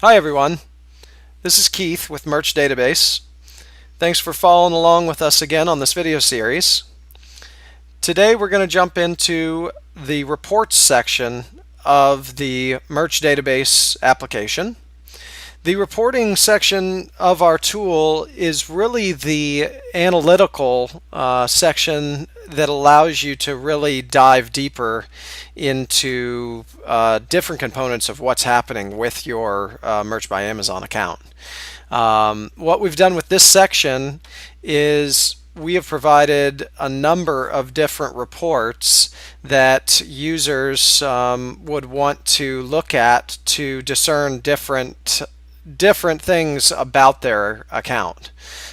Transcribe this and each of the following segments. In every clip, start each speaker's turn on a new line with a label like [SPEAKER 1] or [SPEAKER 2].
[SPEAKER 1] Hi everyone, this is Keith with Merch Database. Thanks for following along with us again on this video series. Today we're going to jump into the reports section of the Merch Database application. The reporting section of our tool is really the analytical section that allows you to really dive deeper into different components of what's happening with your Merch by Amazon account. What we've done with this section is we have provided a number of different reports that users would want to look at to discern different things about their account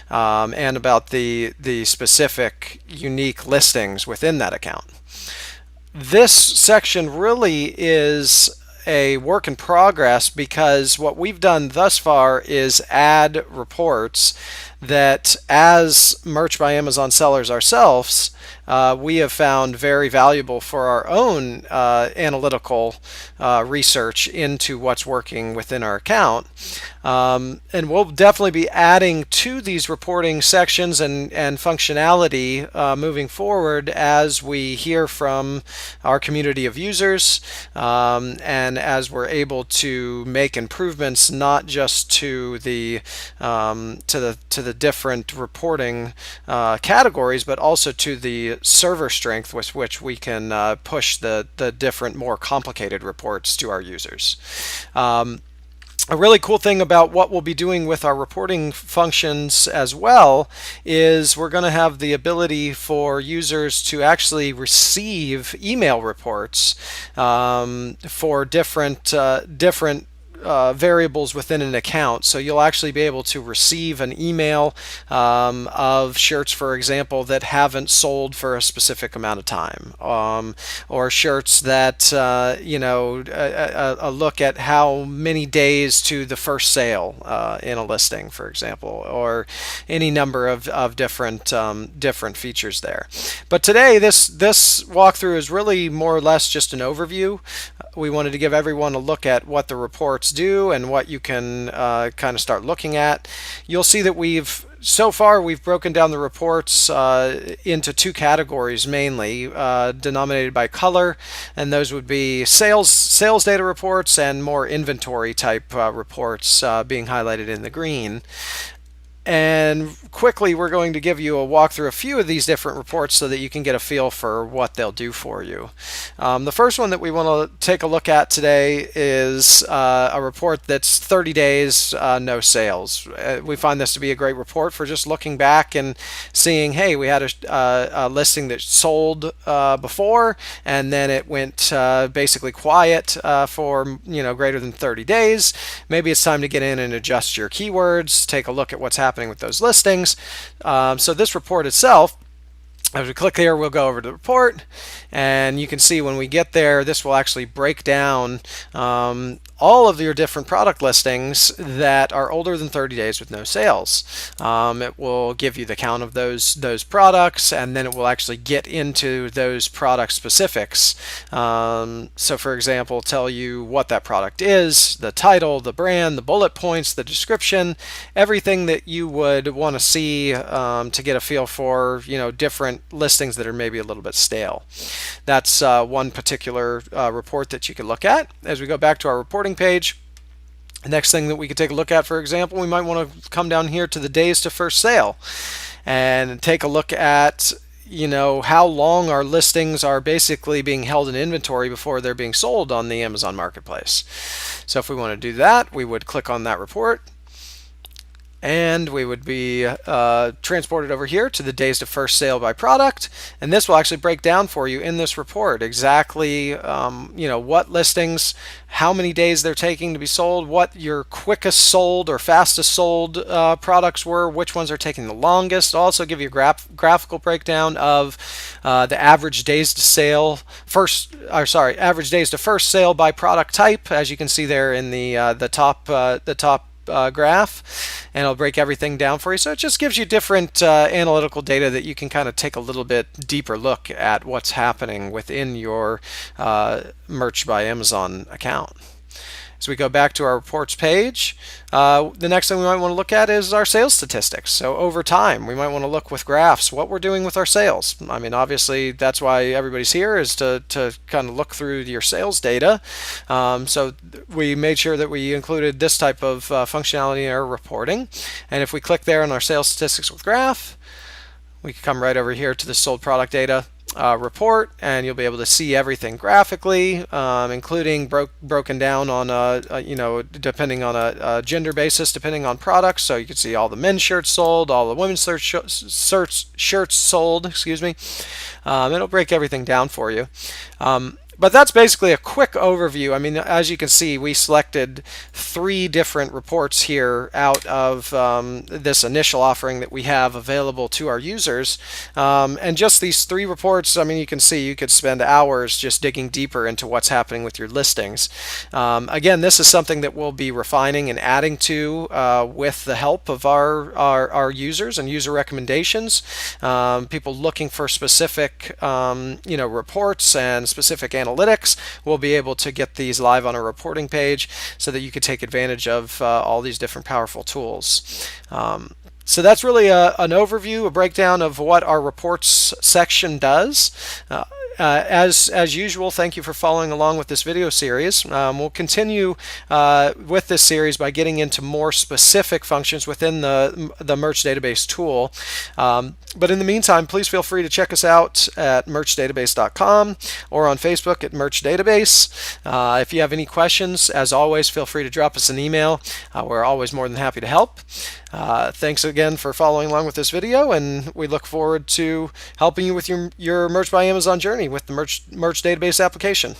[SPEAKER 1] and about the specific unique listings within that account. This section really is a work in progress because what we've done thus far is add reports that, as Merch by Amazon sellers ourselves, we have found very valuable for our own analytical research into what's working within our account. And we'll definitely be adding to these reporting sections and functionality moving forward as we hear from our community of users and as we're able to make improvements not just to the different reporting categories, but also to the server strength with which we can push the different more complicated reports to our users. A really cool thing about what we'll be doing with our reporting functions as well is we're going to have the ability for users to actually receive email reports for different variables within an account. So you'll actually be able to receive an email of shirts, for example, that haven't sold for a specific amount of time, or shirts that a look at how many days to the first sale in a listing, for example, or any number of different features there. But today, this walkthrough is really more or less just an overview. We wanted to give everyone a look at what the reports do and what you can kind of start looking at. You'll see that so far we've broken down the reports into two categories mainly, denominated by color, and those would be sales data reports and more inventory type reports being highlighted in the green. And quickly, we're going to give you a walkthrough a few of these different reports so that you can get a feel for what they'll do for you. The first one that we want to take a look at today is a report that's 30 days, no sales. We find this to be a great report for just looking back and seeing, hey, we had a listing that sold before, and then it went basically quiet for greater than 30 days. Maybe it's time to get in and adjust your keywords, take a look at what's happening with those listings. So this report itself, as we click here, we'll go over to the report, and you can see when we get there, this will actually break down all of your different product listings that are older than 30 days with no sales. It will give you the count of those products, and then it will actually get into those product specifics. So for example, tell you what that product is, the title, the brand, the bullet points, the description, everything that you would want to see to get a feel for different listings that are maybe a little bit stale. That's one particular report that you can look at. As we go back to our reporting page, the next thing that we could take a look at, for example, we might want to come down here to the days to first sale and take a look at how long our listings are basically being held in inventory before they're being sold on the Amazon Marketplace. So if we want to do that, we would click on that report, and we would be transported over here to the days to first sale by product, and this will actually break down for you in this report exactly what listings, how many days they're taking to be sold, what your quickest sold or fastest sold products were, which ones are taking the longest. It'll also give you a graphical breakdown of the average days to average days to first sale by product type, as you can see there in the top graph, and it'll break everything down for you. So it just gives you different analytical data that you can kind of take a little bit deeper look at what's happening within your Merch by Amazon account. As we go back to our reports page, the next thing we might want to look at is our sales statistics. So over time, we might want to look with graphs what we're doing with our sales. I mean, obviously, that's why everybody's here, is to kind of look through your sales data. So we made sure that we included this type of functionality in our reporting. And if we click there on our sales statistics with graph, we can come right over here to the sold product data report, and you'll be able to see everything graphically, including broken down on depending on a gender basis, depending on products. So you can see all the men's shirts sold, all the women's shirts sold. Excuse me. It'll break everything down for you. But that's basically a quick overview. I mean, as you can see, we selected 3 different reports here out of this initial offering that we have available to our users. And just these 3 reports, I mean, you can see you could spend hours just digging deeper into what's happening with your listings. Again, this is something that we'll be refining and adding to with the help of our users and user recommendations. People looking for specific reports and specific analytics will be able to get these live on a reporting page so that you could take advantage of all these different powerful tools. So that's really an overview, a breakdown of what our reports section does. As usual, thank you for following along with this video series. We'll continue with this series by getting into more specific functions within the Merch Database tool. But in the meantime, please feel free to check us out at merchdatabase.com or on Facebook at Merch Database. If you have any questions, as always, feel free to drop us an email. We're always more than happy to help. Thanks again for following along with this video, and we look forward to helping you with your Merch by Amazon journey with the Merch Database application.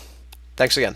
[SPEAKER 1] Thanks again.